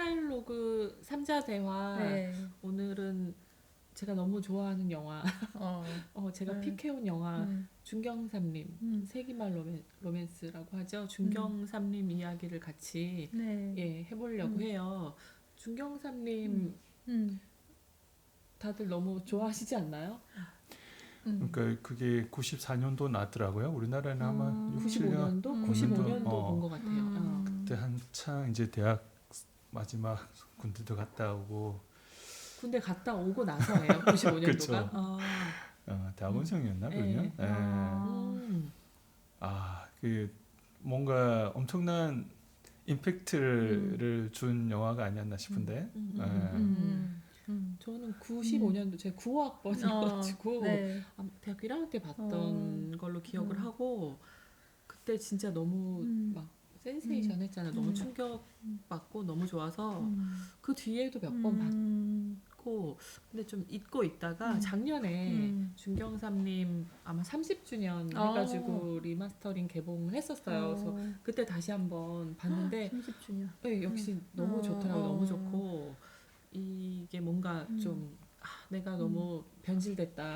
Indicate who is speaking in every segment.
Speaker 1: 트라이얼로그 3자 대화.
Speaker 2: 네.
Speaker 1: 오늘은 제가 너무 좋아하는 영화,
Speaker 2: 어.
Speaker 1: 제가
Speaker 2: 네.
Speaker 1: 픽해온 영화
Speaker 2: 음.
Speaker 1: 준경삼님 세기말 로맨스라고 하죠.
Speaker 2: 음.
Speaker 1: 준경삼님 이야기를 같이
Speaker 2: 네.
Speaker 1: 해보려고
Speaker 2: 음.
Speaker 1: 해요. 준경삼님
Speaker 2: 음.
Speaker 1: 다들 너무 좋아하시지 않나요?
Speaker 3: 그러니까 그게 94년도 나왔더라고요. 우리나라는 아마 6, 7년
Speaker 1: 95년도? 95년도 본 것 같아요.
Speaker 3: 그때 한창 이제 대학 마지막 군대도 갔다 오고
Speaker 1: 군대 갔다 오고 나서예요. 95년도가.
Speaker 3: 그쵸. 대학원생이었나 그러면?
Speaker 1: 음.
Speaker 3: 그 뭔가 엄청난 임팩트를 준 영화가 아니었나 싶은데.
Speaker 1: 저는 95년도 제가 9학번이어가지고
Speaker 2: 네.
Speaker 1: 대학교 1학년 때 봤던 걸로 기억을 하고 그때 진짜 너무 막 센세이션 했잖아요. 너무 충격받고 너무 좋아서 그 뒤에도 몇 번 봤고 근데 좀 잊고 있다가 작년에 준경삼님 아마 30주년 해가지고 리마스터링 개봉을 했었어요. 그래서 그때 다시 한번 봤는데
Speaker 2: 30주년.
Speaker 1: 네, 역시 너무 좋더라고요. 너무 좋고 이게 뭔가 좀 내가 너무 변질됐다.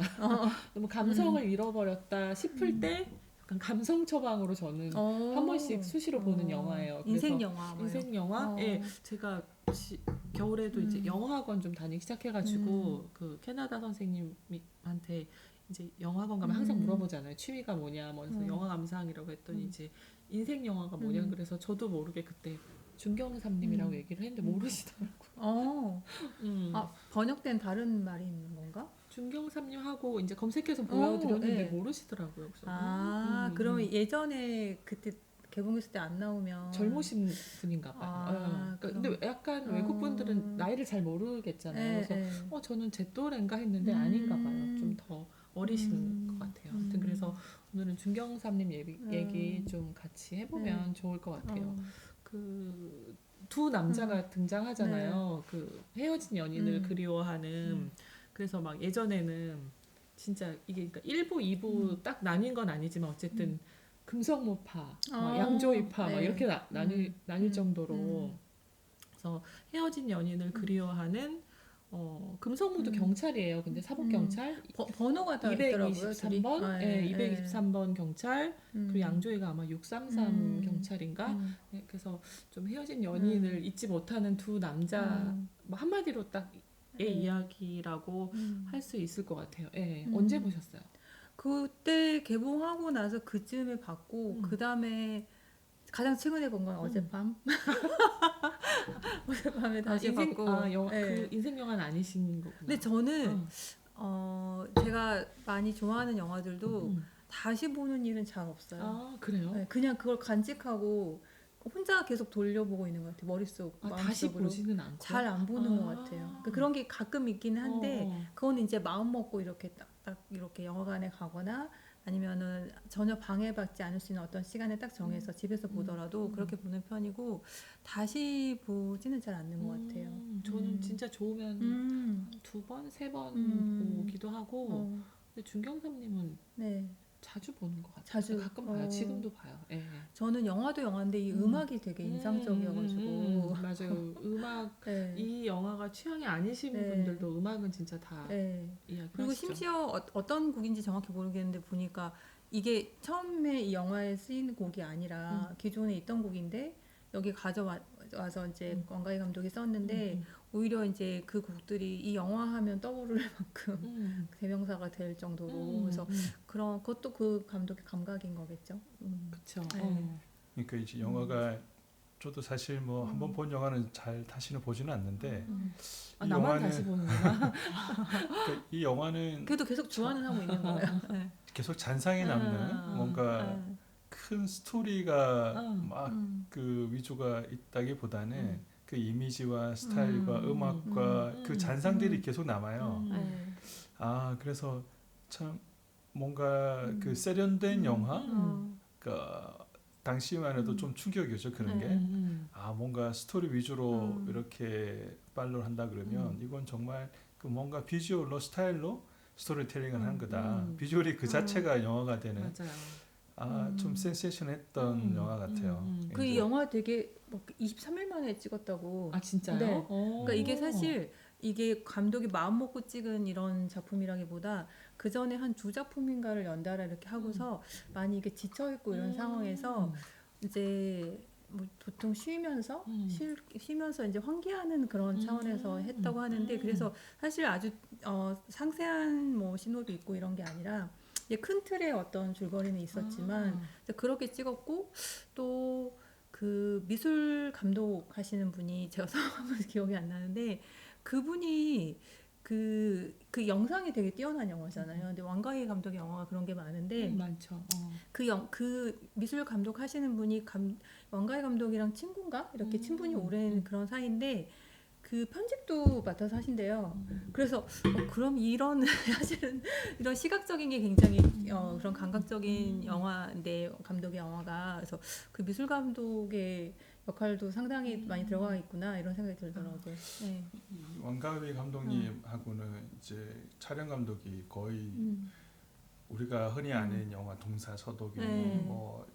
Speaker 1: 너무 감성을 잃어버렸다 싶을 때 약간 감성 처방으로 저는 한 번씩 수시로 보는 영화예요.
Speaker 2: 인생 영화.
Speaker 1: 인생 영화? 제가 겨울에도 이제 영화학원 좀 다니기 시작해가지고 그 캐나다 선생님한테 이제 영화학원 가면 항상 물어보잖아요. 취미가 뭐냐, 그래서 영화 감상이라고 했더니 이제 인생 영화가 뭐냐. 그래서 저도 모르게 그때 준경삼님이라고 얘기를 했는데 모르시더라고요.
Speaker 2: 번역된 다른 말이 있는 건가?
Speaker 1: 준경삼님하고 이제 검색해서 보여드렸는데 모르시더라고요. 그래서
Speaker 2: 그러면 예전에 그때 개봉했을 때 안 나오면
Speaker 1: 젊으신 분인가 봐요. 근데 약간 외국 분들은 나이를 잘 모르겠잖아요. 그래서 저는 제 또래인가 했는데 아닌가 봐요. 좀 더 어리신 것 같아요. 아무튼 그래서 오늘은 준경삼님 얘기 좀 같이 해보면 좋을 것 같아요. 그 두 남자가 등장하잖아요. 그 헤어진 연인을 그리워하는. 그래서 막 예전에는 진짜 이게 그러니까 1부, 2부 딱 나뉜 건 아니지만 어쨌든 금성무파, 막 양조위파 막 이렇게 나뉠 정도로. 그래서 헤어진 연인을 그리워하는 금성무도 경찰이에요. 근데 사법경찰
Speaker 2: 번호가 다
Speaker 1: 223번, 223번 경찰, 그리고 양조위가 아마 633 경찰인가. 그래서 좀 헤어진 연인을 잊지 못하는 두 남자, 뭐 한마디로 딱 이야기라고 할 수 있을 것 같아요. 언제 보셨어요?
Speaker 2: 그때 개봉하고 나서 그쯤에 봤고 그 다음에 가장 최근에 본 건 어젯밤. 어젯밤에 다시 봤고.
Speaker 1: 그 인생 영화는 아니신 거구나.
Speaker 2: 근데 저는 제가 많이 좋아하는 영화들도 다시 보는 일은 잘 없어요.
Speaker 1: 그래요?
Speaker 2: 그냥 그걸 간직하고 혼자 계속 돌려보고 있는 것 같아요. 머릿속, 마음속으로.
Speaker 1: 다시 보지는 않고?
Speaker 2: 잘 안 보는 것 같아요. 그런 게 가끔 있기는 한데 그건 이제 마음 먹고 이렇게 딱 이렇게 영화관에 가거나 아니면은 전혀 방해받지 않을 수 있는 어떤 시간에 딱 정해서 집에서 보더라도 그렇게 보는 편이고 다시 보지는 잘 않는 것 같아요.
Speaker 1: 저는 진짜 좋으면 2번, 3번 보기도 하고 근데 준경삼님은 자주 보는 것 같아요.
Speaker 2: 자주
Speaker 1: 가끔 봐요. 지금도 봐요.
Speaker 2: 저는 영화도 영화인데 이 음악이 되게 인상적이어가지고
Speaker 1: 맞아요. 음악 이 영화가 취향이 아니신 분들도 음악은 진짜 다 이야기하시죠.
Speaker 2: 그리고 심지어 어떤 곡인지 정확히 모르겠는데 보니까 이게 처음에 이 영화에 쓰인 곡이 아니라 기존에 있던 곡인데 여기 가져와서 이제 원가희 감독이 썼는데 오히려 이제 그 곡들이 이 영화 하면 떠오를 만큼 대명사가 될 정도로 그래서 그런 것도 그 감독의 감각인 거겠죠.
Speaker 1: 그렇죠.
Speaker 3: 그러니까 이제 영화가 저도 사실 뭐 한 번 본 영화는 잘 다시는 보지는 않는데 이
Speaker 1: 나만
Speaker 3: 영화는
Speaker 1: 다시 보는구나.
Speaker 3: 그러니까 이 영화는
Speaker 2: 그래도 계속 좋아는 하고 있는 거예요.
Speaker 3: 계속 잔상에 남는 뭔가 큰 스토리가 막 그 위주가 있다기보다는 그 이미지와 스타일과 음악과 그 잔상들이 계속 남아요. 그래서 참 뭔가 그 세련된 영화, 그러니까 당시만 해도 좀 충격이었죠 그런 게. 뭔가 스토리 위주로 이렇게 팔로우 한다 그러면 이건 정말 그 뭔가 비주얼로 스타일로 스토리텔링을 하는 거다. 비주얼이 그 자체가 영화가 되는.
Speaker 1: 맞아요.
Speaker 3: 좀 센세이션했던 영화 같아요.
Speaker 2: 그 이 영화 되게 뭐 23일 만에 찍었다고.
Speaker 1: 아 진짜요?
Speaker 2: 네. 그러니까 이게 사실 이게 감독이 마음 먹고 찍은 이런 작품이라기보다 그 전에 한 2작품인가를 연달아 이렇게 하고서 많이 이게 지쳐 있고 이런 상황에서 이제 뭐 보통 쉬면서 이제 환기하는 그런 차원에서 했다고 하는데 그래서 사실 아주 상세한 뭐 신호도 있고 이런 게 아니라 큰 틀의 어떤 줄거리는 있었지만 그렇게 찍었고 또 그 미술 감독 하시는 분이 제가 성함은 기억이 안 나는데 그분이 그 영상이 되게 뛰어난 영화잖아요. 근데 왕가희 감독의 영화가 그런 게 많은데
Speaker 1: 많죠.
Speaker 2: 그 미술 감독 하시는 분이 왕가희 감독이랑 친구인가 이렇게 친분이 오랜 그런 사이인데 그 편집도 맡아서 하신대요. 그래서 그럼 이런 사실은 이런 시각적인 게 굉장히 그런 감각적인 영화인데 감독의 영화가 그래서 그 미술 감독의 역할도 상당히 많이 들어가 있구나 이런 생각이 들더라고요. 네.
Speaker 3: 왕가위 감독님하고는 이제 촬영 감독이 거의 우리가 흔히 아는 영화 동사서독이 뭐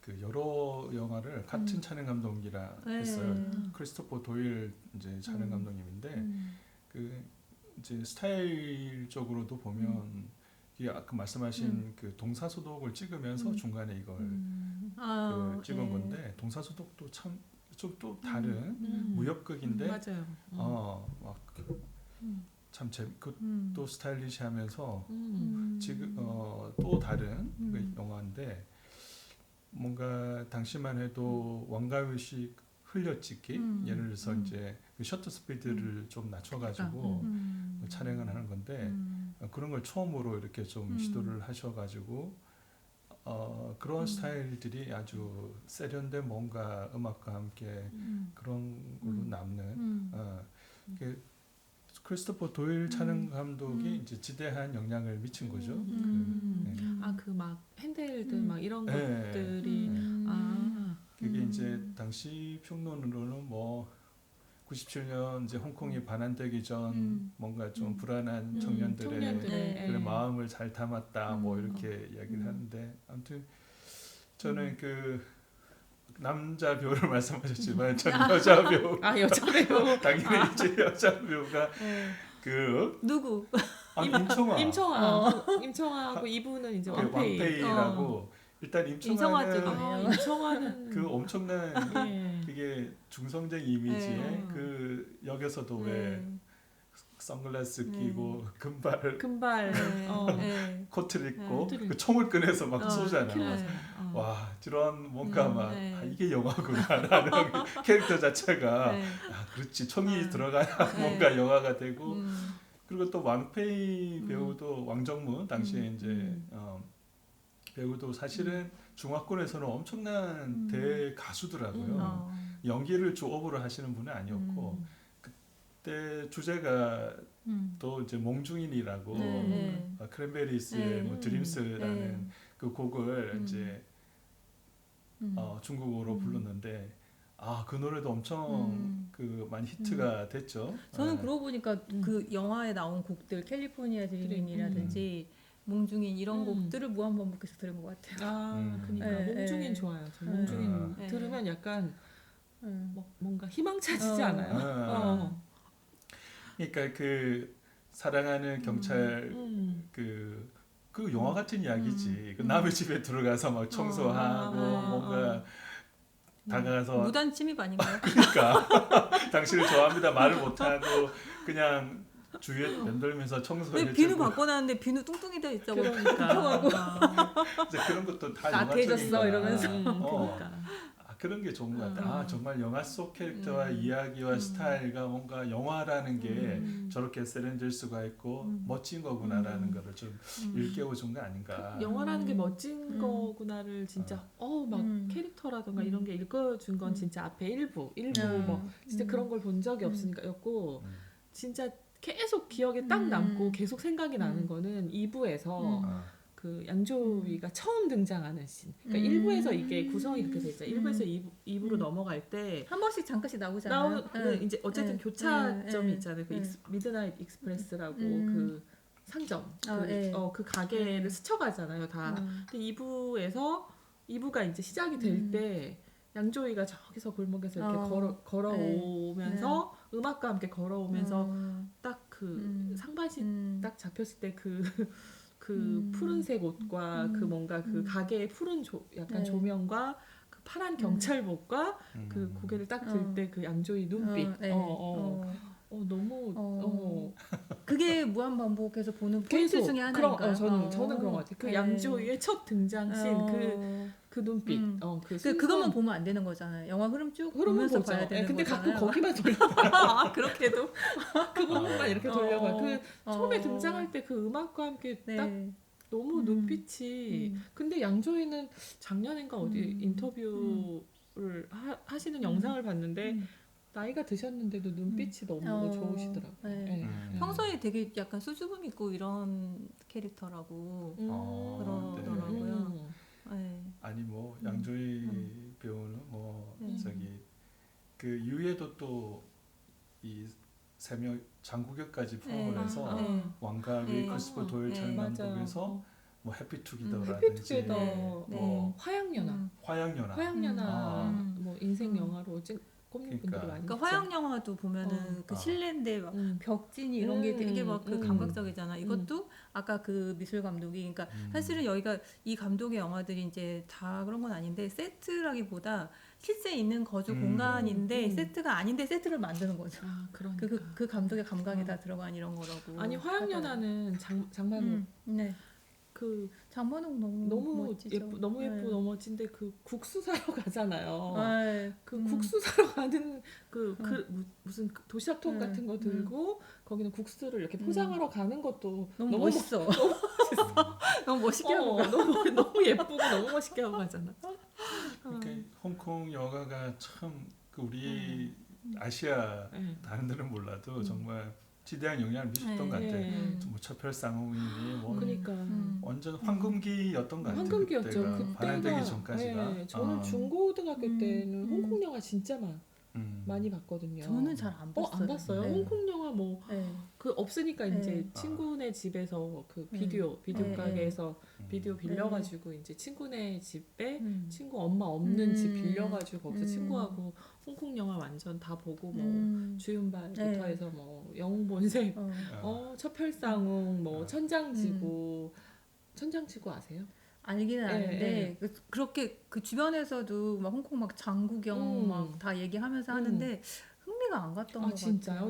Speaker 3: 그 여러 영화를 같은 촬영 감독이라 했어요. 크리스토퍼 도일 이제 촬영 감독님인데 그 이제 스타일적으로도 보면 이게 아까 말씀하신 그 동사소독을 찍으면서 중간에 이걸 찍은 건데 동사소독도 참 좀 또 다른 무협극인데
Speaker 1: 맞아요.
Speaker 3: 참 또 스타일리시하면서 지금 또 다른 그 영화인데 뭔가 당시만 해도 왕가위식 흘려찍기 예를 들어서 이제 그 셔터 스피드를 좀 낮춰가지고 촬영을 하는 건데 그런 걸 처음으로 이렇게 좀 시도를 하셔가지고 그런 스타일들이 아주 세련된 뭔가 음악과 함께 그런 걸로 남는 크리스토퍼 도일 촬영 감독이 이제 지대한 영향을 미친 거죠.
Speaker 1: 그 막 핸델드 막 이런 것들이
Speaker 3: 그게 이제 당시 평론으로는 뭐 97년 이제 홍콩이 반환되기 전 뭔가 좀 불안한 청년들의 그런 마음을 잘 담았다 뭐 이렇게 이야기를 하는데 아무튼 저는 그 남자 배우를 말씀하셨지만 전 여자 배우
Speaker 1: 여자 배우
Speaker 3: 당연히 이제 여자 배우가 그
Speaker 2: 누구?
Speaker 1: 임청아하고 이분은 이제
Speaker 3: 왕페이라고 일단 임청아는
Speaker 1: 임청아는
Speaker 3: 그 엄청난 그게 중성적 이미지에 그 역에서도 왜 선글라스 끼고 금발 코트를 입고 그 총을 꺼내서 막 쏘잖아. 와 저런 뭔가 막 이게 영화구나라는 캐릭터 자체가 그렇지 총이 들어가야 뭔가 영화가 되고 그리고 또 왕페이 배우도 왕정문 당시에 이제 배우도 사실은 중화권에서는 엄청난 대가수더라고요. 연기를 주업으로 하시는 분은 아니었고 그때 주제가 또 이제 몽중인이라고 크랜베리스의 뭐 드림스라는 그 곡을 이제 중국어로 불렀는데 그 노래도 엄청 그 많이 히트가 됐죠.
Speaker 2: 저는 그러고 보니까 그 영화에 나온 곡들 캘리포니아 드리밍이라든지 몽중인 이런 곡들을 무한 반복해서 들은 것 같아요.
Speaker 1: 그러니까 몽중인 좋아요. 몽중인 들으면 약간 뭔가 희망차지지 않아요?
Speaker 3: 그러니까 그 사랑하는 경찰 그 영화 같은 이야기지. 그 남의 집에 들어가서 막 청소하고 뭔가 다가가서
Speaker 2: 무단 침입 아닌가요?
Speaker 3: 그러니까 당신을 좋아합니다 말을 못하고 그냥 주위에 맴돌면서 청소해주고
Speaker 2: 비누 바꿔놨는데 비누 뚱뚱이 돼 있다고
Speaker 1: 그러니까
Speaker 3: 이제 그런 것도 다
Speaker 2: 나태해졌어
Speaker 3: 영화적인
Speaker 2: 이러면서
Speaker 1: 그러니까
Speaker 3: 그런 게 좋은 것 같아. 정말 영화 속 캐릭터와 이야기와 스타일과 뭔가 영화라는 게 저렇게 세련될 수가 있고 멋진 거구나라는 거를 좀 일깨워준 거 아닌가.
Speaker 1: 영화라는 게 멋진 거구나를 진짜 막 캐릭터라든가 이런 게 읽어준 건 진짜 앞에 일부 뭐 진짜 그런 걸 본 적이 없으니까였고 진짜 계속 기억에 딱 남고 계속 생각이 나는 거는 2부에서 그 양조위가 처음 등장하는 씬. 그러니까 1부에서 이게 구성이 그렇게 돼 있잖아요. 1부에서 2부로 넘어갈 때
Speaker 2: 한 번씩 잠깐씩 나오잖아요.
Speaker 1: 이제 어쨌든 교차점이 있잖아요. 그 미드나잇 익스프레스라고 그 상점
Speaker 2: 예.
Speaker 1: 그 가게를 스쳐가잖아요 다. 근데 2부가 이제 시작이 될 때 양조위가 저기서 골목에서 이렇게 걸어오면서 음악과 함께 걸어오면서 딱 그 상반신 딱 잡혔을 때 그 푸른색 옷과 그 뭔가 그 가게의 푸른 약간 조명과 그 파란 경찰복과 그 고개를 딱 들 때 그 양조위 눈빛 너무
Speaker 2: 그게 무한 반복해서 보는 포인트 중에 하나인가요?
Speaker 1: 저는 그런 것 같아요. 그 양조위의 첫 등장씬 그 눈빛
Speaker 2: 그것만 보면 안 되는 거잖아요. 영화 흐름 쭉 보면서
Speaker 1: 보죠.
Speaker 2: 봐야 되는
Speaker 1: 근데
Speaker 2: 거잖아요.
Speaker 1: 가끔 거기만 돌려봐요.
Speaker 2: 그렇게도
Speaker 1: 그 부분만 이렇게 돌려봐요. 그 처음에 등장할 때 그 음악과 함께 딱 너무 눈빛이 근데 양조위는 작년인가 어디 인터뷰를 하시는 영상을 봤는데 나이가 드셨는데도 눈빛이 너무 좋으시더라고요.
Speaker 2: 네. 평소에 되게 약간 수줍음 있고 이런 캐릭터라고 그러더라고요. 네.
Speaker 3: 아니 뭐 양조위 배우는 뭐 저기 그 유해도 또 이 세 명 장국영까지 포함을 해서 왕가 크리스토퍼 도일 감독에서 뭐 해피투게더라든지
Speaker 1: 뭐 화양연화 뭐 인생 영화로 꼽는 분들이 많이
Speaker 2: 그러니까 화양 영화도 보면은 그 실내인데 막 벽진이 이런 게 되게 막 그 감각적이잖아. 이것도 아까 그 미술 감독이 그러니까 사실은 여기가 이 감독의 영화들이 이제 다 그런 건 아닌데 세트라기보다 실제 있는 거주 공간인데 세트가 아닌데 세트를 만드는 거죠.
Speaker 1: 그러니까.
Speaker 2: 그 감독의 감각이 다 들어간 이런 거라고.
Speaker 1: 아니 화양연화는 장만옥 그
Speaker 2: 장만옥 너무 멋지죠.
Speaker 1: 너무 예쁘고 너무 멋진데 그 국수 사러 가잖아요.
Speaker 2: 네.
Speaker 1: 그 국수 사러 가는 무슨 도시락통 같은 거 들고 거기는 국수를 이렇게 포장하러 가는 것도
Speaker 2: 너무 멋있어. 너무 멋있게 하고 가.
Speaker 1: 너무 예쁘고 너무 멋있게 하고 가잖아.
Speaker 3: 그러니까 홍콩 영화가 참 그 우리 아시아 다른 데는 몰라도 정말 지대한 영향을 미쳤던 것 같아요. 뭐 처펠상홍이니 뭐
Speaker 1: 그러니까
Speaker 3: 완전 황금기였던 것 같아요.
Speaker 1: 황금기였죠.
Speaker 3: 그때가 반환되기 전까지가.
Speaker 1: 저는 중고등학교 때는 홍콩 영화 진짜 많이 봤거든요.
Speaker 2: 저는 잘 안 봤어요.
Speaker 1: 안 봤어요? 홍콩 영화 뭐 그 없으니까 이제 친구네 집에서 그 비디오 가게에서 비디오 빌려가지고 이제 친구네 집에 친구 엄마 없는 집 빌려가지고 거기서 친구하고 홍콩 영화 완전 다 보고 뭐 주윤발부터 해서 뭐 영웅본색, 처펠상웅, 뭐 천장지구 아세요?
Speaker 2: 알기는 아는데 그렇게 그 주변에서도 막 홍콩 막 장국영 막 다 얘기하면서 하는데 흥미가 안 갔던 것 같아요.
Speaker 1: 진짜요?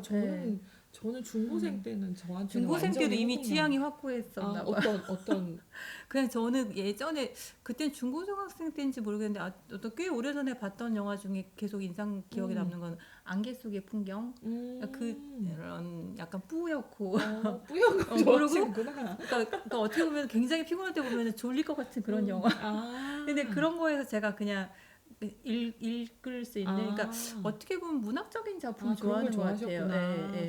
Speaker 1: 저는 중고생 때는 저한테
Speaker 2: 중고생 때도 이미 취향이 확고했었나 봐요.
Speaker 1: 어떤
Speaker 2: 그냥 저는 예전에 그때 중고등학생 때인지 모르겠는데 어떤 꽤 오래전에 봤던 영화 중에 계속 인상 기억에 남는 건 안개 속의 풍경. 그런 약간 뿌옇고
Speaker 1: 뿌옇고 좋아하시는구나.
Speaker 2: 그러니까 어떻게 보면 굉장히 피곤할 때 보면 졸릴 것 같은 그런 영화. 근데 그런 거에서 제가 그냥 읽을 수 있는 그러니까 어떻게 보면 문학적인 작품 좋아하는 것 같아요.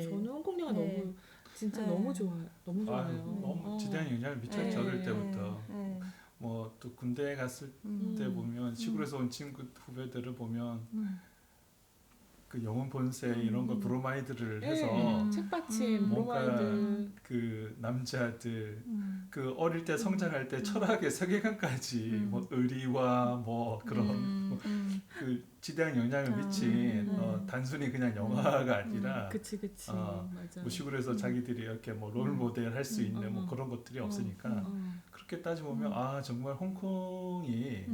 Speaker 1: 저는 홍콩 영화 진짜 너무 좋아요. 너무 좋아요.
Speaker 3: 너무 지대한 영향을 미쳤죠. 어릴 때부터. 뭐 또 군대에 갔을 때 보면 시골에서 온 친구 후배들을 보면 그 영혼 본색 이런 거 브로마이드를 해서
Speaker 1: 책받침
Speaker 3: 뭔가
Speaker 1: 브로마이드
Speaker 3: 그 남자들 그 어릴 때 성장할 때 철학의 세계관까지 뭐 의리와 뭐 그런 그 지대한 영향을 미친 단순히 그냥 영화가 아니라
Speaker 1: 그치 맞아.
Speaker 3: 뭐 시골에서 자기들이 이렇게 뭐 롤 모델 할 수 있는 뭐 그런 것들이 없으니까 그렇게 따져보면 정말 홍콩이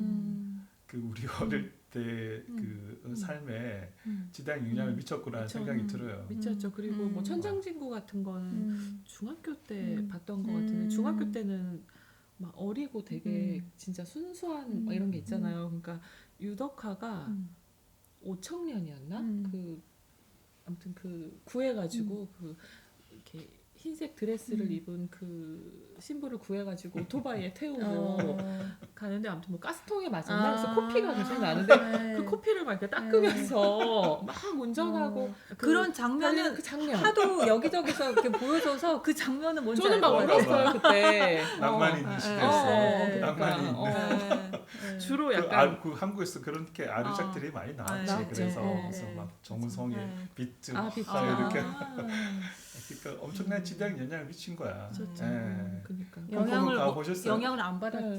Speaker 3: 그 우리 어릴 때 그 삶에 지대한 영향을 미쳤구라는 생각이 들어요.
Speaker 1: 미쳤죠. 그리고 뭐 천장지구 같은 거는 중학교 때 봤던 것 같은데 중학교 때는 막 어리고 되게 진짜 순수한 막 이런 게 있잖아요. 그러니까 유덕화가 5청년이었나? 그 아무튼 그 구해가지고 그 이렇게 흰색 드레스를 입은 그 신부를 구해가지고 오토바이에 태우고 가는데 아무튼 뭐 가스통에 맞았나 그래서 코피가 계속 나는데
Speaker 2: 네.
Speaker 1: 그 코피를 막 이렇게 닦으면서 막 운전하고
Speaker 2: 그런 장면은
Speaker 1: 그 장면
Speaker 2: 하도 여기저기서 이렇게 보여줘서 그 장면은 뭔지
Speaker 1: 저는 막
Speaker 2: 알 것 같아요.
Speaker 1: 울었어요 그때.
Speaker 3: 낭만 있는 시대였어.
Speaker 1: 그러니까,
Speaker 3: 낭만이 있는.
Speaker 2: 네.
Speaker 1: 주로
Speaker 3: 그,
Speaker 1: 약간
Speaker 3: 그 한국에서 그렇게 아류작들이 많이 나왔지.
Speaker 2: 나왔죠.
Speaker 3: 그래서
Speaker 1: 네.
Speaker 3: 그래서 막 정우성의
Speaker 2: 네.
Speaker 3: 비트
Speaker 1: 비트.
Speaker 3: 막 이렇게
Speaker 1: 아,
Speaker 3: 그러니까 엄청난 지대한 영향을 미친 거야.
Speaker 1: 그렇죠.
Speaker 3: 예.
Speaker 1: 그러니까.
Speaker 3: 홍콩은 가보셨어요?
Speaker 2: 영향을 안 받았.
Speaker 1: 네.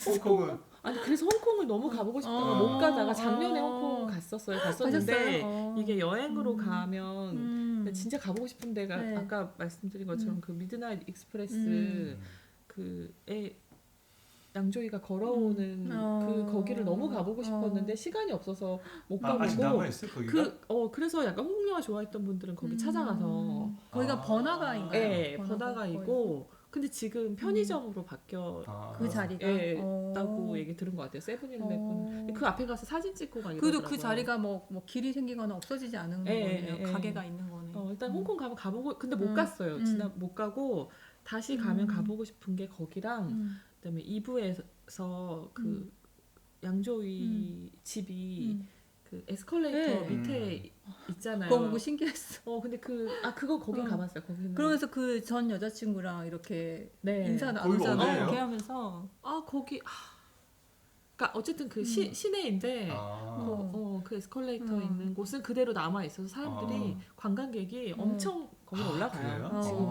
Speaker 3: 홍콩은
Speaker 1: 아니 그래서 홍콩을 너무 가보고 싶다가 못 가다가 작년에 홍콩 갔었는데
Speaker 2: 가셨어요?
Speaker 1: 이게 여행으로 가면 진짜 가보고 싶은 데가
Speaker 2: 네.
Speaker 1: 아까 말씀드린 것처럼 그 미드나잇 익스프레스 그에 양조위가 걸어오는 그 거기를 너무 가보고 싶었는데 시간이 없어서 못 가보고
Speaker 3: 아직 남아 있어요 거기가?
Speaker 1: 그래서 약간 홍콩 영화 좋아했던 분들은 거기 찾아가서
Speaker 2: 거기가 번화가인가요?
Speaker 1: 네 번화가이고 근데 지금 편의점으로 바뀌어
Speaker 2: 그 자리가
Speaker 1: 있다고 얘기 들은 것 같아요. 세븐일레븐 그 앞에 가서 사진 찍고 막
Speaker 2: 그래도
Speaker 1: 이러더라고요.
Speaker 2: 그 자리가 뭐 길이 생기거나 없어지지 않은 거네요. 가게가 있는 거네.
Speaker 1: 일단 홍콩 가면 가보고 근데 못 갔어요. 못 가고 다시 가면 가보고 싶은 게 거기랑 그다음에 이부에서 그 양조위 집이 그 에스컬레이터
Speaker 2: 네.
Speaker 1: 밑에 있잖아요.
Speaker 2: 그거 보고 신기했어.
Speaker 1: 근데 그거 거긴 가봤어요. 거기는.
Speaker 2: 그러면서 그 전 여자친구랑 이렇게
Speaker 1: 네.
Speaker 2: 인사
Speaker 3: 거기가
Speaker 2: 나누잖아요.
Speaker 3: 어디예요?
Speaker 2: 이렇게 하면서
Speaker 1: 거기 그러니까 어쨌든 그 시내인데 그 에스컬레이터 있는 곳은 그대로 남아 있어서 사람들이 관광객이 엄청 거기로 올라가요.
Speaker 3: 그래요?
Speaker 1: 지금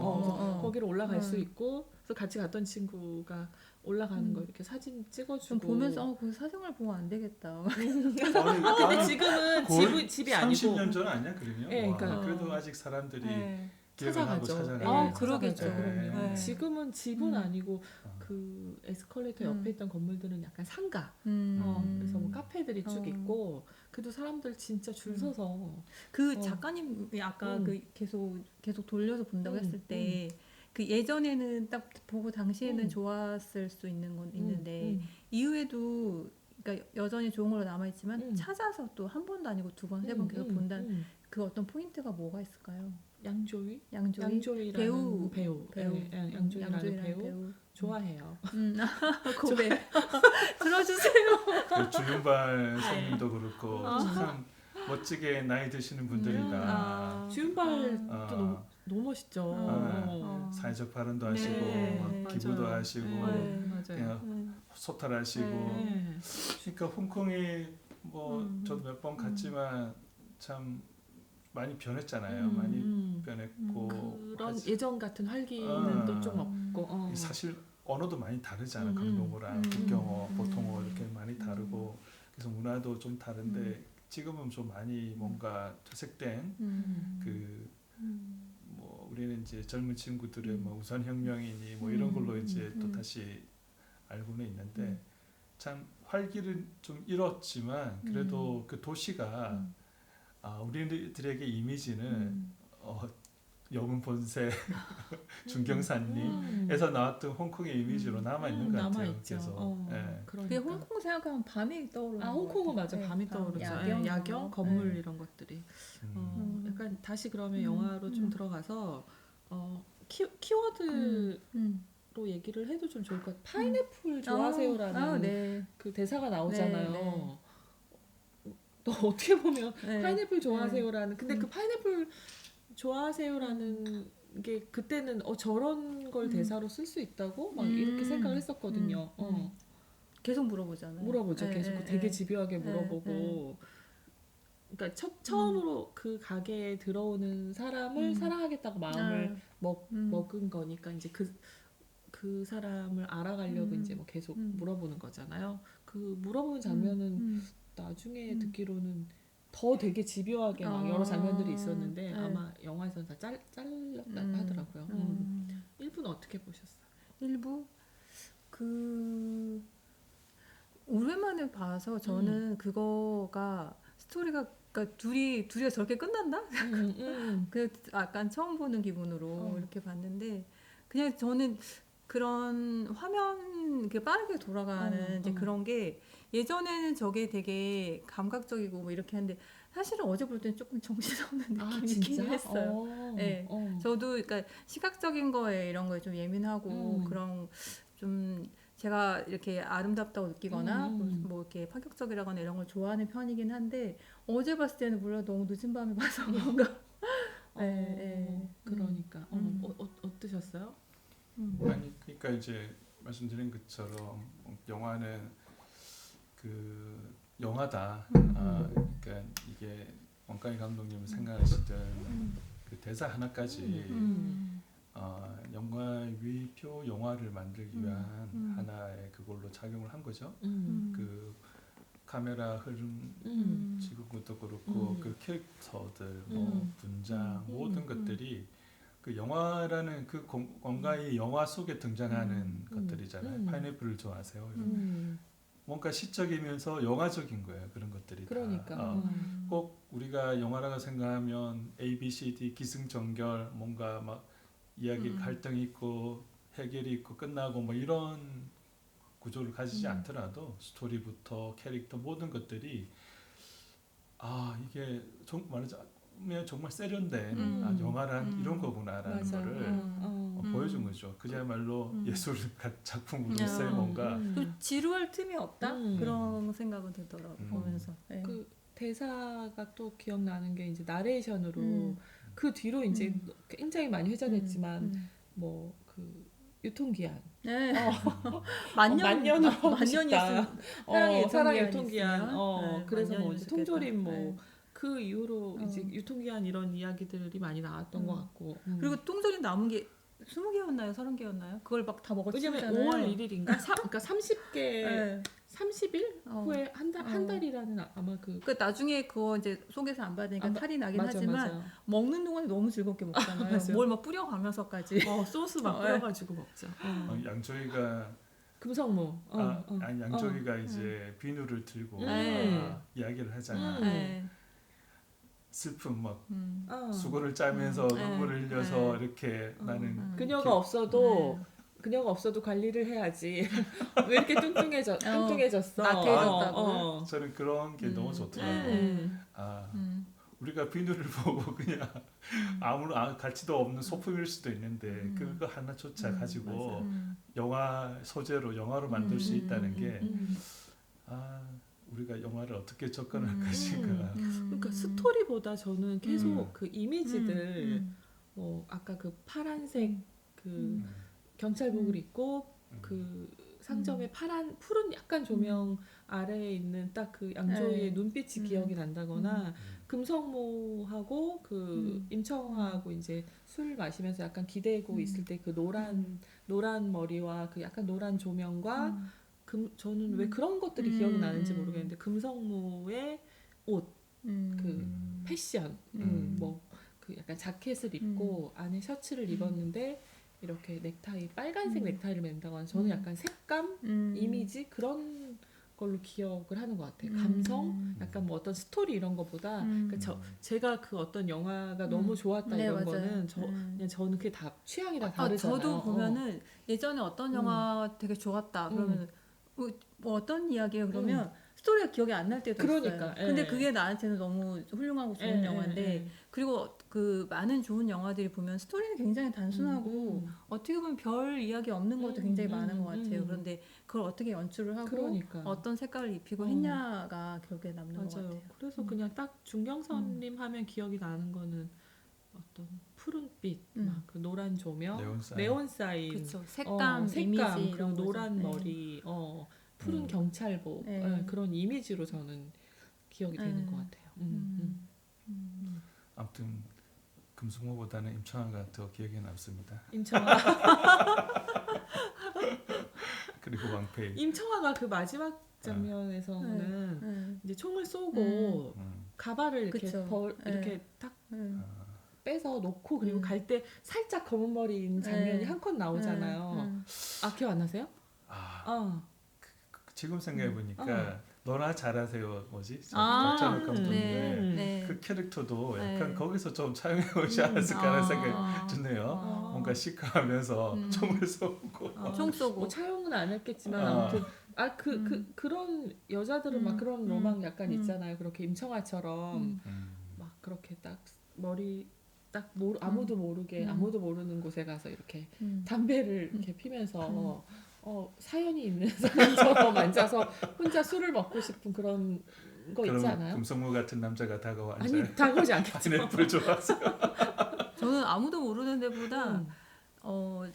Speaker 1: 거기로 올라갈 수
Speaker 2: 음.
Speaker 1: 있고 그래서 같이 갔던 친구가 올라가는 거 이렇게 사진 찍어주고
Speaker 2: 좀 보면서 그 사생활 보면 안 되겠다.
Speaker 1: 근데 지금은 집이 아니고
Speaker 3: 30년 전 아니야 그러면?
Speaker 1: 네,
Speaker 3: 와,
Speaker 1: 그러니까.
Speaker 3: 그래도 아직 사람들이
Speaker 2: 네.
Speaker 3: 기억을 하고
Speaker 1: 찾아가죠.
Speaker 3: 찾아가요.
Speaker 2: 그러겠죠.
Speaker 1: 그럼요.
Speaker 2: 네.
Speaker 1: 지금은 집은 아니고
Speaker 3: 어.
Speaker 1: 그 에스컬레이터 옆에 있던 건물들은 약간 상가. 그래서 뭐 카페들이 쭉 있고 그래도 사람들 진짜 줄 서서
Speaker 2: 그 작가님이 아까 그 계속 돌려서 본다고 했을 때
Speaker 1: 음.
Speaker 2: 그 예전에는 딱 보고 당시에는
Speaker 1: 음.
Speaker 2: 좋았을 수 있는 건 있는데 이후에도 그러니까 여전히 좋은 걸로 남아 있지만 찾아서 또 한 번도 아니고 두 번, 세 번 계속 본다는 그 어떤 포인트가 뭐가 있을까요?
Speaker 1: 양조위?
Speaker 2: 양조위?
Speaker 1: 양조위라는 배우.
Speaker 2: 네,
Speaker 1: 양조위라는 배우 좋아해요.
Speaker 2: 고백 들어주세요.
Speaker 3: 그 주윤발 선생님도 그렇고 참 멋지게 나이 드시는 분들이다.
Speaker 1: 주윤발도 너무 멋있죠.
Speaker 3: 사회적 발언도 하시고
Speaker 2: 네,
Speaker 3: 막
Speaker 1: 맞아요.
Speaker 3: 기부도 하시고
Speaker 1: 맞아요.
Speaker 3: 그냥 소탈하시고
Speaker 1: 네.
Speaker 3: 그러니까 홍콩이 뭐 저도 몇 번 갔지만 참 많이 변했잖아요. 많이 변했고
Speaker 1: 그런 예전 같은 활기는 또 좀 없고
Speaker 3: 사실 언어도 많이 다르잖아. 강동어랑 북경어, 보통어 이렇게 많이 다르고 그래서 문화도 좀 다른데 지금은 좀 많이 뭔가 퇴색된 뭐 우리는 이제 젊은 친구들의 뭐 우선혁명이니 뭐 이런 걸로 이제 또 다시 알고는 있는데 참 활기를 좀 잃었지만 그래도 그 도시가 우리들에게 이미지는 영웅 본색 중경산림에서 나왔던 홍콩의 이미지로 남아 있는 것 같아요. 그래서
Speaker 2: 그게 홍콩 생각하면 밤이 떠오르는 것
Speaker 1: 홍콩은
Speaker 2: 같아요.
Speaker 1: 맞아 밤이 떠오르죠. 야경 건물 이런 것들이 약간 다시 그러면 영화로 좀 들어가서 키워드로 얘기를 해도 좀 좋을 것 같아요. 파인애플 좋아하세요라는 그 대사가 나오잖아요. 또 어떻게 보면 파인애플 좋아하세요라는 근데 그 파인애플 좋아하세요라는 게 그때는 저런 걸 대사로 쓸 수 있다고 막 이렇게 생각을 했었거든요.
Speaker 2: 계속 물어보잖아요.
Speaker 1: 물어보죠. 계속 되게 집요하게 물어보고. 그러니까 처음으로 그 가게에 들어오는 사람을 사랑하겠다고 마음을 먹은 거니까 이제 그 사람을 알아가려고 이제 뭐 계속 물어보는 거잖아요. 그 물어보는 장면은 나중에 듣기로는 더 되게 집요하게 막 여러 장면들이 있었는데 아마 영화에서는 다 잘렸다고 하더라고요. 1부는 어떻게 보셨어요?
Speaker 2: 1부? 오랜만에 봐서 저는 그거가 스토리가 그러니까 둘이가 저렇게 끝난다? 그 약간 처음 보는 기분으로 이렇게 봤는데 그냥 저는 그런 화면 빠르게 돌아가는 이제 그런 게 예전에는 저게 되게 감각적이고 뭐 이렇게 하는데 사실은 어제 볼 때는 조금 정신없는 느낌이 있긴 했어요. 저도 그러니까 시각적인 거에 이런 거에 좀 예민하고 그런 좀 제가 이렇게 아름답다고 느끼거나
Speaker 1: 음.
Speaker 2: 뭐 이렇게 파격적이라거나 이런 걸 좋아하는 편이긴 한데 어제 봤을 때는 물론 너무 늦은 밤에 봐서 그런가.
Speaker 1: 그러니까 어떠셨어요?
Speaker 3: 아니 그러니까 이제 말씀드린 것처럼 영화는 그 영화다. 그러니까 이게 원가희 감독님이 생각하시던 그 대사 하나까지 영화 위표 영화를 만들기 위한 하나의 그걸로 작용을 한 거죠. 그 카메라 흐름 찍은 것도 그렇고 그 캐릭터들 뭐 분장 모든 것들이 그 영화라는 그 원가의 영화 속에 등장하는 것들이잖아요. 파인애플을 좋아하세요. 뭔가 시적이면서 영화적인 거예요. 그런 것들이
Speaker 1: 그러니까
Speaker 3: 꼭 우리가 영화라고 생각하면 A, B, C, D 기승전결 뭔가 막 이야기 갈등이 있고 해결이 있고 끝나고 뭐 이런 구조를 가지지 않더라도 스토리부터 캐릭터 모든 것들이 이게 말하자면 정말 세련된 영화란 이런 거구나라는
Speaker 1: 맞아.
Speaker 3: 거를 보여준 거죠. 그야말로 예술 작품으로서의 뭔가
Speaker 2: 지루할 틈이 없다 그런 생각은 들더라고 보면서.
Speaker 1: 그 대사가 또 기억나는 게 이제 나레이션으로 그 뒤로 이제 굉장히 많이 회자됐지만 뭐 그 유통기한 만년으로
Speaker 2: 만년이었으면
Speaker 1: 사랑의 유통기한 그래서 뭐 이제
Speaker 2: 만년이었겠다.
Speaker 1: 통조림 뭐 그 이후로 이제 유통기한 이런 이야기들이 많이 나왔던 것 같고
Speaker 2: 그리고 통조림 남은 게 20개였나요? 30개였나요? 그걸 막 다 먹었잖아요.
Speaker 1: 왜냐면 5월 1일인가? 그러니까 30개 30일 후에 한 달이라는 아마 그
Speaker 2: 나중에 그거 이제 속에서 안 받으니까 탈이 나긴
Speaker 1: 맞아,
Speaker 2: 하지만
Speaker 1: 맞아.
Speaker 2: 먹는 동안에 너무 즐겁게 먹잖아요. 뭘 막 뿌려가면서까지.
Speaker 1: 소스 막 뿌려가지고 먹죠.
Speaker 3: 양조위가
Speaker 1: 금성무.
Speaker 3: 아니 양조위가 이제 비누를 들고 이야기를 하잖아. 슬픔 막 수건을 짜면서 눈물을 흘려서 이렇게 나는
Speaker 1: 그녀가 없어도 관리를 해야지. 왜 이렇게 뚱뚱해졌어?
Speaker 2: 나태해졌다고.
Speaker 3: 저는 그런 게 너무 좋더라고요. 우리가 비누를 보고 그냥 아무런 가치도 없는 소품일 수도 있는데 그거 하나조차 가지고 영화 소재로 영화로 만들 수 있다는 게 우리가 영화를 어떻게 접근할 것인가.
Speaker 1: 그러니까 스토리보다 저는 계속 그 이미지들 뭐 아까 그 파란색 그 경찰복을 입고 그 상점에 푸른 약간 조명 아래에 있는 딱 그 양조위의 눈빛이 기억이 난다거나 금성모하고 그 임청하고 이제 술 마시면서 약간 기대고 있을 때 그 노란 머리와 그 약간 노란 조명과 저는 왜 그런 것들이 기억이 나는지 모르겠는데 금성모의 옷, 그 패션, 뭐 그 약간 자켓을 입고 안에 셔츠를 입었는데 이렇게 빨간색 넥타이를 맨다거나 저는 약간 색감, 이미지 그런 걸로 기억을 하는 것 같아요. 감성, 약간 뭐 어떤 스토리 이런 것보다 그러니까 제가 그 어떤 영화가 너무 좋았다 이런 거는 그냥 저는 그게 다 취향이 다 다르잖아요.
Speaker 2: 저도 보면은 예전에 어떤 영화 되게 좋았다 그러면 뭐 어떤 이야기예요 그러면 스토리가 기억이 안 날 때도
Speaker 1: 그러니까,
Speaker 2: 있어요. 근데 그게 나한테는 너무 훌륭하고 좋은 영화인데 그리고 그 많은 좋은 영화들이 보면 스토리는 굉장히 단순하고 어떻게 보면 별 이야기 없는 것도 굉장히 많은 것 같아요. 그런데 그걸 어떻게 연출을 하고 어떤 색깔을 입히고 했냐가 기억에 남는 것 같아요.
Speaker 1: 그래서 그냥 딱 중경선님 하면 기억이 나는 거는 어떤 푸른빛, 막 그 노란 조명, 네온 사인,
Speaker 2: 그쵸. 색감, 이미지
Speaker 1: 그
Speaker 2: 이런
Speaker 1: 노란 머리, 푸른 경찰복 그런 이미지로 저는 기억이 되는 것 같아요.
Speaker 3: 아무튼 금승모보다는 임청아가 더 기억에 남습니다.
Speaker 1: 임청아.
Speaker 3: 그리고 왕페이.
Speaker 1: 임청아가 그 마지막 장면에서는 이제 총을 쏘고 가발을 이렇게 이렇게 딱 빼서 놓고 그리고 갈 때 살짝 검은 머리인 장면이 한 컷 나오잖아요. 기억 안 나세요?
Speaker 3: 지금 생각해 보니까 너나 잘하세요 뭐지? 박찬욱 감독님의 그 캐릭터도 약간 거기서 좀 차용해 오지 않았을까라는 생각이 드네요. 뭔가 시크하면서 총을 쏘고
Speaker 2: 총 쏘고
Speaker 1: 뭐 차용은 안 했겠지만 아무튼 그런 여자들은 막 그런 로망 약간 있잖아요. 그렇게 임청아처럼 막 그렇게 딱 머리 딱 아무도 모르게 아무도 모르는 곳에 가서 이렇게 담배를 이렇게 피면서 사연이 있는 사람처럼 앉아서 혼자 술을 먹고 싶은 그런 거 있지
Speaker 3: 그럼
Speaker 1: 않아요?
Speaker 3: 금성무 같은 남자가 다가와
Speaker 1: 아니
Speaker 3: 앉아요.
Speaker 1: 다가오지 않겠죠.
Speaker 3: 파인애플 좋아하세요?
Speaker 2: 저는 아무도 모르는 데보다
Speaker 1: 음.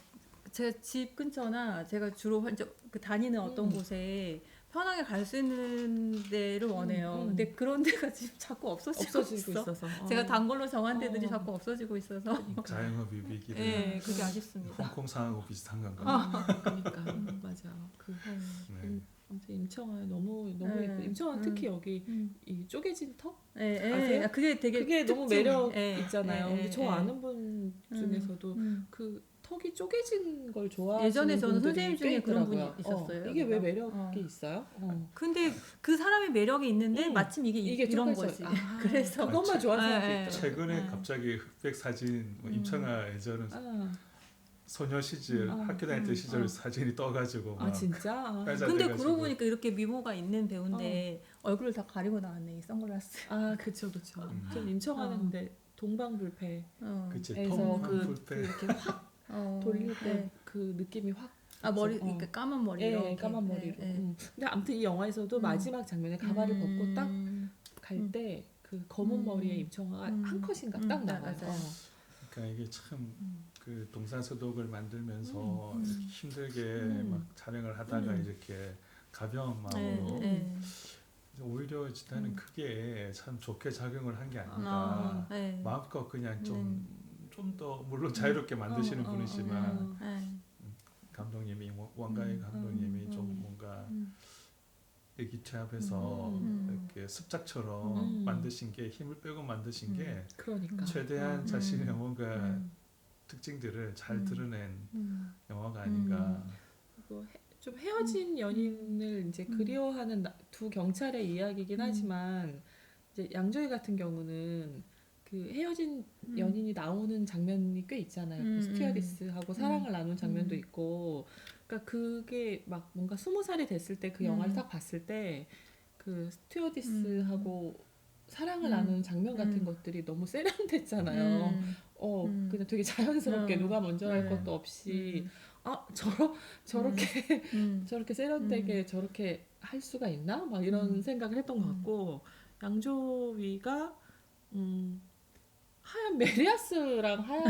Speaker 2: 제 집 근처나 제가 주로 이제 그 다니는 어떤 곳에 편하게 갈 수 있는 데를 원해요. 근데 그런 데가 지금 자꾸 없어지고
Speaker 1: 있어서
Speaker 2: 제가 단 걸로 정한 데들이 자꾸 없어지고 있어서
Speaker 3: 자영업 유비기를
Speaker 2: 네, 그게 아쉽습니다.
Speaker 3: 홍콩 상하고 비슷한 건가?
Speaker 1: 그러니까 맞아.
Speaker 3: 네.
Speaker 1: 아무튼 임청아 너무
Speaker 2: 네.
Speaker 1: 예뻐. 임청아 특히 여기 이 쪼개진 턱
Speaker 2: 예, 그게 되게
Speaker 1: 그게 너무
Speaker 2: 특징.
Speaker 1: 매력
Speaker 2: 예,
Speaker 1: 있잖아요.
Speaker 2: 예,
Speaker 1: 근데 저
Speaker 2: 예.
Speaker 1: 아는 분 중에서도 그 턱이 쪼개진 걸 좋아하시는
Speaker 2: 예전에 저는
Speaker 1: 분들이
Speaker 2: 선생님 중에
Speaker 1: 꽤
Speaker 2: 그런 분이
Speaker 1: 있더라고요.
Speaker 2: 있었어요.
Speaker 1: 이게 왜
Speaker 2: 여기가.
Speaker 1: 매력이 있어요?
Speaker 2: 근데 그 사람의 매력이 있는데 마침 이게 이런
Speaker 1: 쪼개져-
Speaker 2: 거지. 그래서
Speaker 1: 그것만 좋아하는 사람도
Speaker 2: 예, 예.
Speaker 1: 있더라고요.
Speaker 3: 최근에 갑자기 흑백 사진 임청아 예전에 소녀 시절 학교 다닐 때 시절 사진이 떠가지고 막
Speaker 1: 진짜?
Speaker 2: 근데
Speaker 3: 회자돼가지고.
Speaker 2: 그러고 보니까 이렇게 미모가 있는 배우인데 얼굴을 다 가리고 나왔네, 이 선글라스.
Speaker 1: 그쵸. 전 임청아는 근데 동방불패
Speaker 3: 그치
Speaker 1: 에서
Speaker 3: 톰풀패
Speaker 1: 이렇게 확 돌릴 때 그 느낌이 확
Speaker 2: 머리
Speaker 1: 있죠.
Speaker 2: 이렇게 까만 머리
Speaker 1: 예,
Speaker 2: 이렇게.
Speaker 1: 까만 머리로.
Speaker 2: 예, 예.
Speaker 1: 근데 아무튼 이 영화에서도 마지막 장면에 가발을 벗고 딱 갈 때 그 검은 머리에 임청아가 한 컷인가 딱 나와요.
Speaker 2: 맞아요.
Speaker 3: 그러니까 이게 참 그 동사소독을 만들면서 힘들게 막 촬영을 하다가 이렇게 가벼운 마음으로 오히려 나는 그게 참 좋게 작용을 한 게 아닌가. 마음껏 그냥 좀 더 물론 자유롭게 만드시는 분이지만 감독님이 왕가희 감독님이 좀 뭔가 애기체합해서 이렇게 습작처럼 만드신 게 힘을 빼고 만드신 게
Speaker 1: 그러니까.
Speaker 3: 최대한 자신의 뭔가 특징들을 잘 드러낸 영화가 아닌가.
Speaker 1: 그리고 좀 헤어진 연인을 이제 그리워하는 두 경찰의 이야기이긴 하지만 이제 양조위 같은 경우는 그 헤어진 연인이 나오는 장면이 꽤 있잖아요. 그 스튜어디스하고 사랑을 나눈 장면도 있고, 그러니까 그게 막 뭔가 20살이 됐을 때 그 영화를 딱 봤을 때 그 스튜어디스하고 사랑을 나누는 장면 같은 것들이 너무 세련됐잖아요. 그냥 되게 자연스럽게 누가 먼저 할 것도 없이 저렇게 저렇게 세련되게 저렇게 할 수가 있나? 막 이런 생각을 했던 것 같고, 양조위가 하얀 메리아스랑 하얀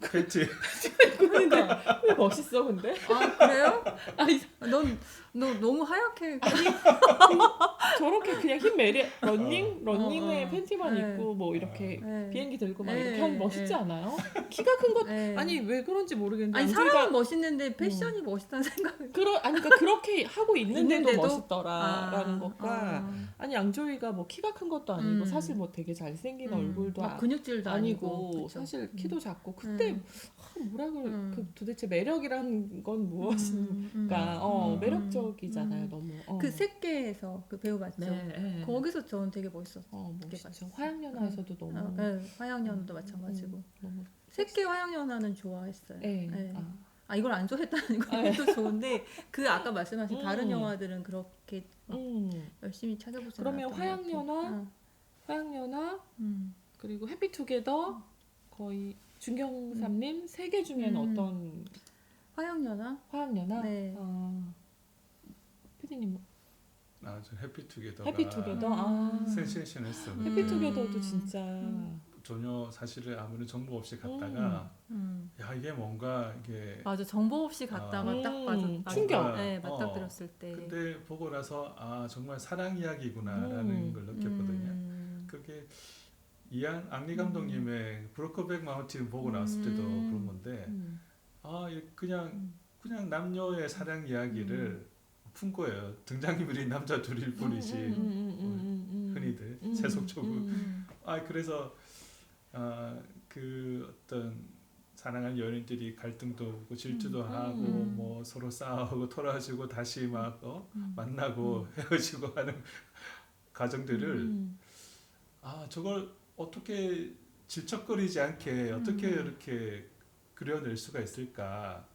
Speaker 3: 그렇지.
Speaker 1: 근데 왜 멋있어 근데?
Speaker 2: 그래요?
Speaker 1: 아니
Speaker 2: 너 너무 하얗게.
Speaker 1: 저렇게 그냥 흰 러닝에 팬티만 입고 뭐 이렇게 비행기 들고 막 이렇게 하면 멋있지 않아요? 키가 큰 것 아니 왜 그런지 모르겠는데
Speaker 2: 아니 사람은 멋있는데 패션이 멋있다는 생각은.
Speaker 1: 그러니까 그렇게 하고 있는데도 멋있더라라는 것과 아니 양조위가 뭐 키가 큰 것도 아니고 사실 뭐 되게 잘생긴 얼굴도
Speaker 2: 근육질도
Speaker 1: 아니고
Speaker 2: 그쵸.
Speaker 1: 사실 키도 작고 그때 그 도대체 매력이란 건 무엇인가 매력적이잖아요 너무
Speaker 2: 그 새끼에서 그 배우 맞죠?
Speaker 1: 네.
Speaker 2: 거기서 저는 되게 멋있었어.
Speaker 1: 멋있죠. 화양연화에서도 너무
Speaker 2: 화양연화도 마찬가지고
Speaker 1: 너무
Speaker 2: 새끼 화양연화는 좋아했어요.
Speaker 1: 네.
Speaker 2: 이걸 안 좋아했다는 건 이것도 좋은데 그 아까 말씀하신 다른 영화들은 그렇게 열심히 찾아보지
Speaker 1: 그러면 화양연화 그리고 해피투게더 거의 준경삼님 세 개 중에는 어떤
Speaker 2: 화양연화?
Speaker 1: 네. 피디님
Speaker 3: 저 해피투게더가 센세이션했어.
Speaker 1: 해피투게더도 진짜
Speaker 3: 전혀 사실을 아무런 정보 없이 갔다가 야 이게 뭔가 이게
Speaker 2: 맞아 정보 없이 갔다가 딱 맞아
Speaker 1: 충격
Speaker 2: 맞닥뜨렸을 때
Speaker 3: 근데 보고 나서 정말 사랑 이야기구나라는 걸 느꼈거든요. 그게 이안 앙리 감독님의 브로커백 마운틴 보고 나왔을 때도 그런 건데 그냥 남녀의 사랑 이야기를 푼 거예요. 등장인물이 남자 둘일 뿐이지 흔히들 세속적으로 그래서 그 어떤 사랑하는 연인들이 갈등도 하고 질투도 하고 뭐 서로 싸우고 토라지고 다시 막 만나고 헤어지고 하는 과정들을 저걸 어떻게 질척거리지 않게 어떻게 이렇게 그려낼 수가 있을까?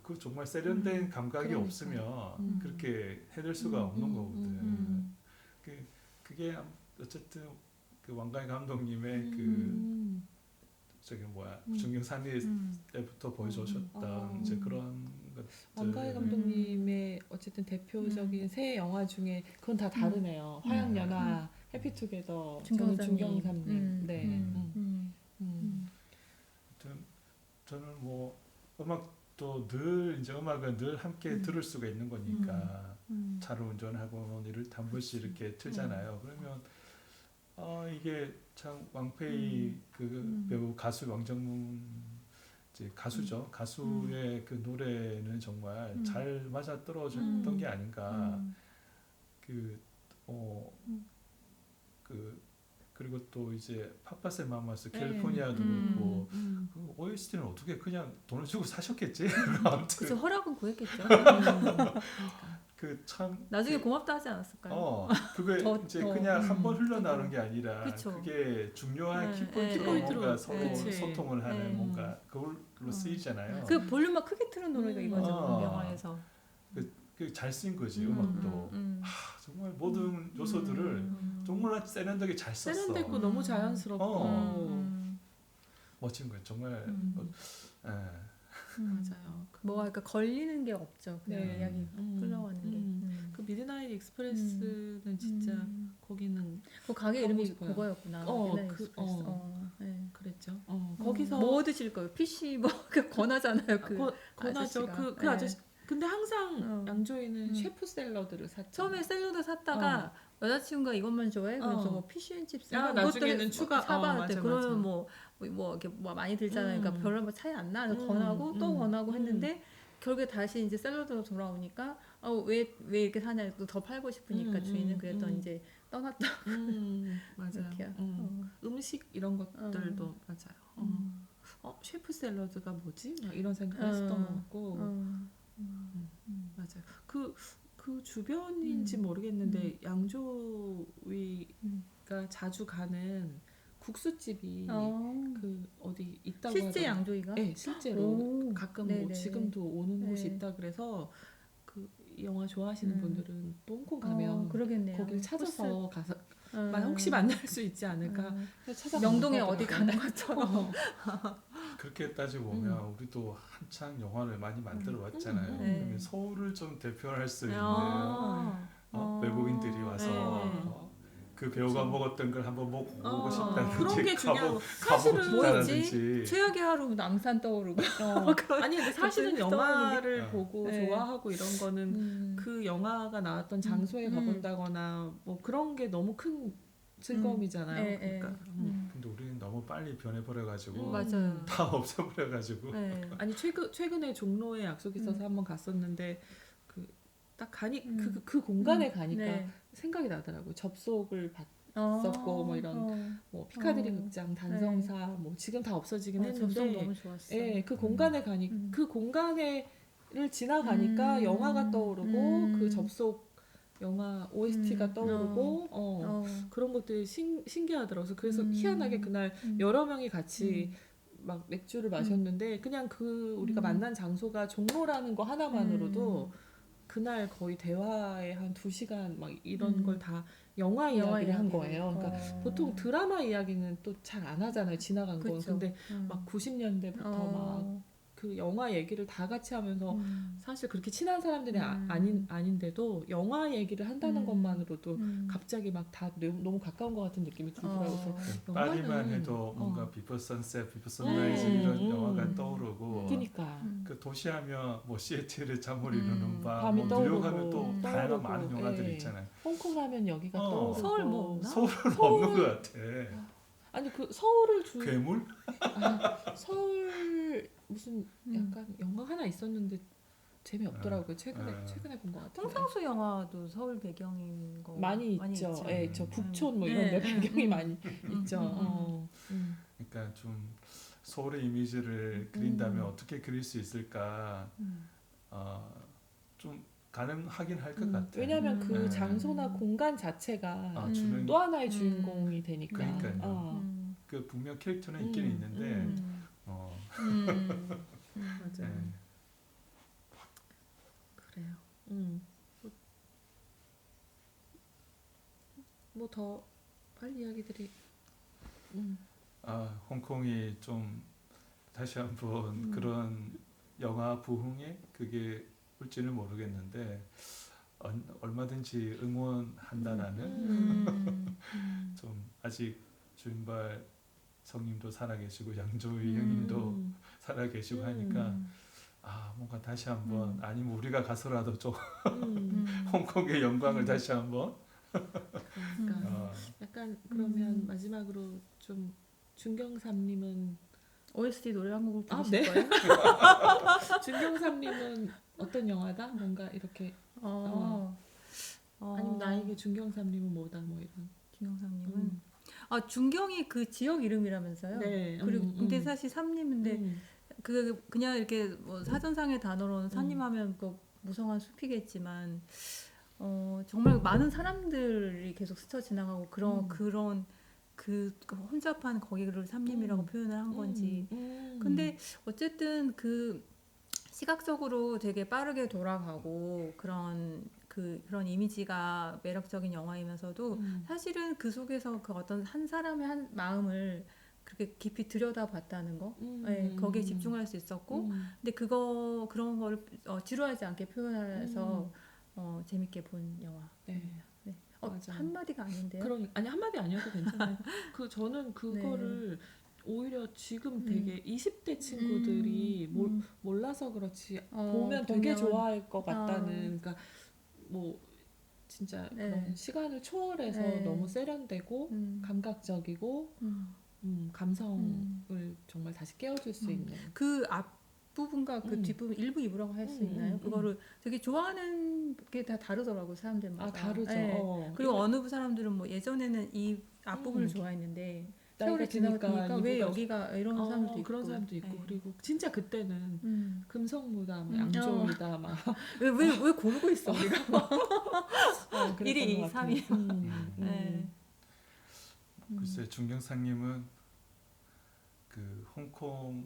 Speaker 3: 그 정말 세련된 감각이
Speaker 1: 그러니까.
Speaker 3: 없으면 그렇게 해낼 수가 없는 거거든. 그게 어쨌든 그 왕가희 감독님의 준경산리 때부터 보여주셨던 이제 그런 것들.
Speaker 1: 왕가희 감독님의 어쨌든 대표적인 새 영화 중에 그건 다 다르네요. 화양연화, 해피투게더, 저는 중경삼님. 네.
Speaker 3: 저는 뭐 음악도 늘 이제 음악은 늘 함께 들을 수가 있는 거니까 차를 운전하고 이를 한 번씩 이렇게 틀잖아요. 그러면 이게 참 왕페이 그 배우 가수 왕정문 이제 가수죠. 가수의 그 노래는 정말 잘 맞아 떨어졌던 게 아닌가. 그리고 또 이제 파파세 마마스 캘리포니아도 그렇고 그 OST는 어떻게 그냥 돈을 주고 사셨겠지? 아무튼
Speaker 2: 그래서 허락은 구했겠죠.
Speaker 3: 그 참
Speaker 2: 나중에 고맙다 하지 않았을까요?
Speaker 3: 그게 이제 그냥 한 번 흘러나오는 게 아니라
Speaker 2: 그쵸.
Speaker 3: 그게 중요한 키포인트로
Speaker 1: 키포인트로,
Speaker 3: 뭔가 서로
Speaker 1: 그치.
Speaker 3: 소통을 하는 뭔가 그걸로 쓰이잖아요.
Speaker 2: 그 볼륨만 크게 틀은 노래가 이거죠. 영화에서.
Speaker 3: 그 잘 쓰인 거지 음악도. 정말 모든 요소들을 정말 세련되게 잘 썼어.
Speaker 1: 세련되고 너무 자연스럽고
Speaker 3: 멋진 거예요. 정말
Speaker 1: 맞아요.
Speaker 2: 뭐가 그러니까 걸리는 게 없죠. 그냥
Speaker 1: 네.
Speaker 2: 이야기 흘러가는 게.
Speaker 1: 그 미드나잇 익스프레스는 진짜 거기는
Speaker 2: 그 가게
Speaker 1: 가고
Speaker 2: 이름이
Speaker 1: 싶어요.
Speaker 2: 그거였구나. 미드나잇 익스프레스. 네.
Speaker 1: 그랬죠. 거기서
Speaker 2: 뭐 드실 거예요? PC 뭐 권하잖아요. 그
Speaker 1: 권하죠.
Speaker 2: 아저씨가.
Speaker 1: 그 아저씨. 근데 항상 양조위는 셰프 샐러드를 샀죠.
Speaker 2: 처음에 샐러드 샀다가 여자친구가 이것만 좋아해. 그래서 뭐 피쉬앤칩
Speaker 1: 나중에는 추가
Speaker 2: 사봤대. 그러면 뭐 이렇게 뭐 많이 들잖아요. 그러니까 별로 뭐 차이 안 나. 권하고 또 권하고 했는데 결국에 다시 이제 샐러드로 돌아오니까 왜 이렇게 사냐 또 더 팔고 싶으니까 주인은 그랬더니 이제 떠났다.
Speaker 1: 맞아요. 음식 이런 것들도 맞아요. 셰프 샐러드가 뭐지? 막 이런 생각했었던 것 같고. 맞아요. 그 주변인지 모르겠는데 양조위가 자주 가는 국수집이 그 어디 있다고
Speaker 2: 실제
Speaker 1: 하더라고요.
Speaker 2: 양조위가?
Speaker 1: 네, 실제로 가끔 뭐
Speaker 2: 네네.
Speaker 1: 지금도 오는 곳이 있다 그래서 그 영화 좋아하시는 분들은 또 홍콩 가면
Speaker 2: 그러겠네요.
Speaker 1: 거길 찾아서 가서 혹시 만날 수 있지 않을까 찾아가는
Speaker 2: 명동에
Speaker 1: 거
Speaker 2: 어디 가는 것처럼.
Speaker 3: 그렇게 따지고 보면 우리도 한창 영화를 많이 만들어 왔잖아요. 그러면 서울을 좀 대표할 수 있는 외국인들이 와서 그 배우가 먹었던 걸 한번 먹고 싶다든지
Speaker 1: 그런 게 중요하고
Speaker 3: 가보고
Speaker 1: 사실은
Speaker 3: 싶다든지
Speaker 2: 최악의 하루 낭산 떠오르고.
Speaker 1: 아니 근데 사실은 영화를 보고
Speaker 2: 네.
Speaker 1: 좋아하고 이런 거는 그 영화가 나왔던 장소에 가본다거나 뭐 그런 게 너무 큰 즐거움이잖아요. 그러니까.
Speaker 3: 근데 우리는 너무 빨리 변해버려가지고
Speaker 2: 맞아요.
Speaker 3: 다 없어버려가지고
Speaker 1: 아니 최근에 종로에 약속 있어서 한번 갔었는데 딱 가니 그 공간에 가니까 생각이 나더라고요. 접속을 받았었고 뭐 이런 뭐 피카디리 극장, 단성사 뭐 지금 다 없어지긴
Speaker 2: 접속
Speaker 1: 했는데
Speaker 2: 너무 좋았어.
Speaker 1: 그 공간에 가니 그 공간에를 지나가니까 영화가 떠오르고 그 접속 영화 OST가 떠오르고 그런 것들이 신기하더라고요. 그래서 희한하게 그날 여러 명이 같이 막 맥주를 마셨는데 그냥 우리가 만난 장소가 종로라는 거 하나만으로도 그날 거의 대화에 한 2시간 막 이런 걸 다 영화 이야기를 한 거예요. 그러니까 보통 드라마 이야기는 또 잘 안 하잖아요. 지나간 건. 근데 막 90년대부터 막 그 영화 얘기를 다 같이 하면서 사실 그렇게 친한 사람들이 아닌데도 영화 얘기를 한다는 것만으로도 갑자기 막 다 너무 가까운 것 같은 느낌이 들더라고요.
Speaker 3: 파리만 해도 뭔가 비포 선셋, 비포 선라이즈 이런 영화가 떠오르고
Speaker 1: 그러니까
Speaker 3: 그 도시하면 뭐 시애틀의 잠을 이루는
Speaker 1: 밤이
Speaker 3: 뭐
Speaker 1: 떠오르고,
Speaker 3: 뉴욕하면 또 다양한 많은 영화들이
Speaker 1: 예.
Speaker 3: 있잖아요.
Speaker 1: 홍콩 하면 여기가 떠오르고
Speaker 2: 서울 뭐 없나?
Speaker 3: 서울은 없는 것 같아.
Speaker 1: 아니 그 서울을
Speaker 3: 괴물?
Speaker 1: 서울 무슨 약간 영화 하나 있었는데 재미없더라고요. 최근에 본 것 같아요.
Speaker 2: 홍상수 영화도 서울 배경인 거
Speaker 1: 많이 있죠. 예, 저 북촌 뭐 이런 데 배경이 많이 있죠.
Speaker 3: 그러니까 좀 서울의 이미지를 그린다면 어떻게 그릴 수 있을까? 좀 가능하긴 할 것 같아요.
Speaker 1: 왜냐하면 그 장소나 공간 자체가 또 하나의 주인공이 되니까.
Speaker 3: 그러니까요. 그 분명 캐릭터는 있긴 있는데.
Speaker 1: 맞아요. 그래요. 뭐 더 빨리 이야기들이.
Speaker 3: 홍콩이 좀 다시 한번 그런 영화 부흥에 그게 올지는 모르겠는데 얼마든지 응원한다라는 좀 아직 주인발 성님도 살아계시고 양조위 형님도 살아계시고 하니까 뭔가 다시 한번 아니면 우리가 가서라도 좀 홍콩의 영광을 다시 한번
Speaker 1: 그러니까 약간 그러면 마지막으로 좀 준경삼님은
Speaker 2: OST 노래 한 곡을 부르실
Speaker 1: 네.
Speaker 2: 거예요?
Speaker 1: 준경삼님은 어떤 영화다? 뭔가 이렇게 아니면 나에게 준경삼님은 뭐다? 뭐 이런.
Speaker 2: 준경삼님은 준경이 그 지역 이름이라면서요?
Speaker 1: 네.
Speaker 2: 그리고 근데 사실 삼림인데 그냥 이렇게 뭐 사전상의 단어로는 산림하면 그 무성한 숲이겠지만 정말 많은 사람들이 계속 스쳐 지나가고 그런 그 혼잡한 거기를 삼림이라고 표현을 한 건지. 근데 어쨌든 그 시각적으로 되게 빠르게 돌아가고 그런 이미지가 매력적인 영화이면서도 사실은 그 속에서 그 어떤 한 사람의 한 마음을 그렇게 깊이 들여다봤다는 거, 네, 거기에 집중할 수 있었고, 근데 그런 거를 지루하지 않게 표현해서 재밌게 본 영화입니다. 네. 한 마디가 아닌데요?
Speaker 1: 아니 한 마디 아니어도 괜찮아요. 저는 그거를 오히려 지금 되게 20대 친구들이 몰라서 그렇지 보면 되게 좋아할 것 같다는. 그러니까 뭐 진짜 그런 시간을 초월해서 너무 세련되고 감각적이고 감성을 정말 다시 깨워줄 수 있는
Speaker 2: 그 앞부분과 그 뒷부분 1부, 2부라고 할 수 있나요? 그거를 되게 좋아하는 게 다 다르더라고요, 사람들마다.
Speaker 1: 다르죠.
Speaker 2: 네. 그리고 어느 사람들은 뭐 예전에는 이 앞부분을 좋아했는데 세월이 지나니까 왜 여기가 이런 사람도 있고
Speaker 1: 그런 사람도 있고 그리고 진짜 그때는 금성무다, 뭐 양조위다 막
Speaker 2: 왜 고르고 있어 우리가 1위, 2위, 3위.
Speaker 3: 글쎄 준경상님은 그 홍콩의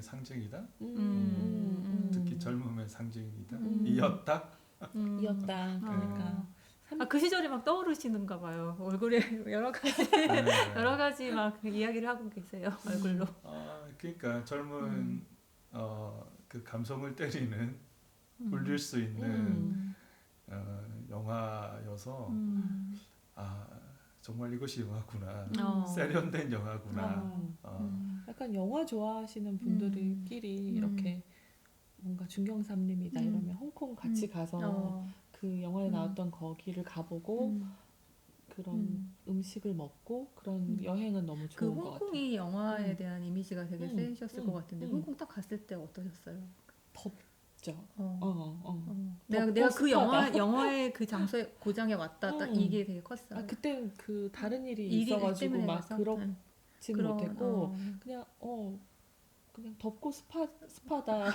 Speaker 3: 상징이다. 특히 젊음의 상징이다. 이었다.
Speaker 1: 그러니까
Speaker 2: 그 시절이 막 떠오르시는가 봐요. 얼굴에 여러 가지 막 이야기를 하고 계세요. 얼굴로.
Speaker 3: 그러니까 젊은 그 감성을 때리는 울릴 수 있는 영화여서 정말 이것이 영화구나. 세련된 영화구나.
Speaker 1: 약간 영화 좋아하시는 분들끼리 이렇게 뭔가 준경삼림이다 이러면 홍콩 같이 가서 그 영화에 나왔던 거기를 가보고 그런 음식을 먹고 그런 여행은 너무 좋은 것 같아요.
Speaker 2: 홍콩이 영화에 대한 이미지가 되게 세셨을 것 같은데 홍콩 딱 갔을 때 어떠셨어요?
Speaker 1: 덥죠.
Speaker 2: 내가 그 영화의 그 장소에 고장에 왔다 딱 이게 되게 컸어요.
Speaker 1: 그때 그 다른 일이 있어가지고 막 그렇지는 못했고 그냥 덥고 습하다.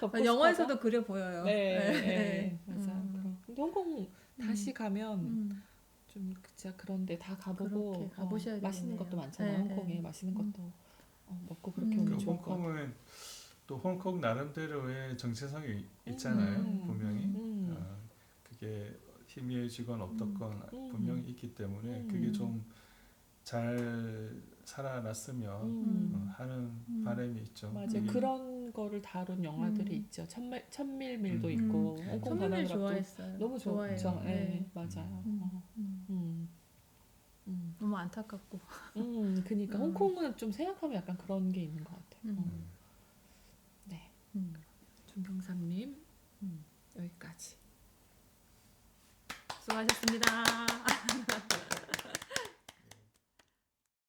Speaker 1: 덥고
Speaker 2: 영화에서도
Speaker 1: 습하다?
Speaker 2: 그래 보여요.
Speaker 1: 네. 맞아요. 근데 홍콩 다시 가면 좀 진짜 그런데 다 가보고
Speaker 2: 가보셔야
Speaker 1: 맛있는 것도 많잖아요. 홍콩에 맛있는 것도 먹고 그렇게 오면 좋을 것 같아요.
Speaker 3: 홍콩은 또 홍콩 나름대로의 정체성이 있잖아요. 분명히 그게 희미해지건 어떻건 분명히 있기 때문에 그게 좀 잘 살아났으면 하는 바람이 있죠.
Speaker 1: 맞아요. 그런 거를 다룬 영화들이 있죠. 천밀밀도 있고 홍콩
Speaker 2: 천밀밀
Speaker 1: 바나나도
Speaker 2: 좋아했어요.
Speaker 1: 너무 좋아했죠. 네, 맞아요.
Speaker 2: 너무 안타깝고.
Speaker 1: 그러니까 홍콩은 좀 생각하면 약간 그런 게 있는 것 같아요. 네, 준경삼님 여기까지.
Speaker 2: 수고하셨습니다.